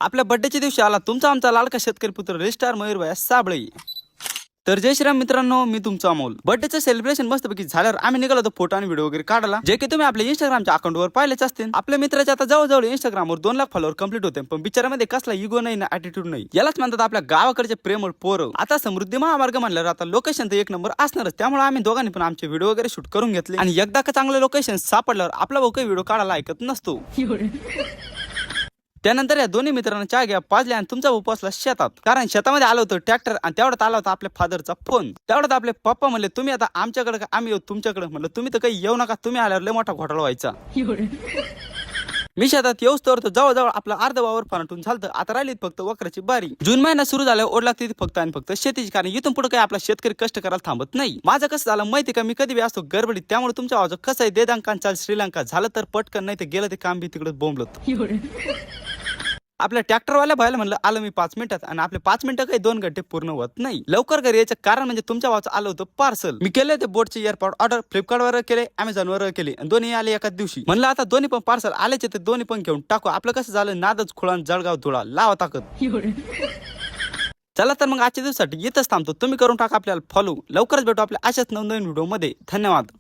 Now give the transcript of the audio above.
आपल्या बर्थडेच्या दिवशी आला तुमचा आमचा लाडका शेतकरी पुत्र रेस्टार मयूरभाई साबळे। तर जय श्रीराम मित्रांनो, मी तुमचा अमोल। बर्थडेचं सेलिब्रेशन मस्तपैकी झाल्यावर आम्ही निघालो होतो फोटो आणि व्हिडिओ वगैरे काढायला, जे की तुम्ही आपल्या इंस्टाग्रामच्या अकाउंटवर पाहिलेच असतील। आपल्या मित्राचे आता जवळजवळ इंस्टाग्रामवर 2 लाख फॉलोअर कंप्लीट होते, पण बिचारामध्ये कसला इगो नाही ना ॲटिट्यूड नाही। यालाच म्हणतात आपल्या गावाकडचे प्रेमळ पोरं। आता समृद्धी महामार्ग म्हणल्यावर आता लोकेशन तर एक नंबर असणारच, त्यामुळे आम्ही दोघांनी पण आमचे व्हिडिओ वगैरे शूट करून घेतले। आणि एकदा का चांगलं लोकेशन सापडल्यावर आपला भाऊ काही व्हिडिओ काढायला ऐकत नसतो। त्यानंतर या दोन्ही मित्रांना चहा घ्या पाजल्या आणि तुमचा भाऊ पोचला शेतात, कारण शेतामध्ये आलो होतो ट्रॅक्टर आणि तेवढ्यात आला होता आपल्या फादरचा फोन। तेवढ्यात आपले पप्पा म्हणले तुम्ही आता आमच्याकडे का आम्ही येऊ तुमच्याकडे? म्हणलं तुम्ही तर काही येऊ नका, तुम्ही आल्यावर लय मोठा घोटाळा व्हायचा। मी शेतात येऊच तर जवळजवळ आपला अर्धा वावर फनाटून झालं, आता राहिली फक्त वखराची बारी। जून महिना सुरू झाल्यावर ओढ लागते फक्त आणि फक्त शेतीची, कारण इथून पुढे काही आपला शेतकरी कष्ट करायला थांबत नाही। माझं कसं झालं माहिती का, मी कधी बी असतो गडबडीत, त्यामुळे तुमच्या आवाज कसं आहे देदांकान चाल श्रीलंका झालं तर पटकन, नाही तर गेलं ते काम बी तिकडे बोंबलत। आपल्या ट्रॅक्टरवाल्या भायला म्हणलं आलं मी 5 मिनिटात, आणि आपले 5 मिनिटं काही 2 घंटे पूर्ण होत नाही। लवकर घरी यायचं कारण म्हणजे तुमच्या भावाचं आलं होतं पार्सल। मी केले होते बोटचे एअरपॉड ऑर्डर, फ्लिपकार्टवर केले, अमेझॉनवर केले, आणि दोन्ही आले एकाच दिवशी। म्हणलं आता दोन्ही पण पार्सल आलेचे ते दोन्ही पण घेऊन टाकू। आपलं कसं झालं नादच खुळान जळगाव धुळा लावा ताकद। चला तर मग आजच्या दिवसासाठी इथंच थांबतो। तुम्ही करून टाका आपल्याला फॉलो। लवकरच भेटू आपल्या अशाच नवनवीन व्हिडिओ मध्ये। धन्यवाद।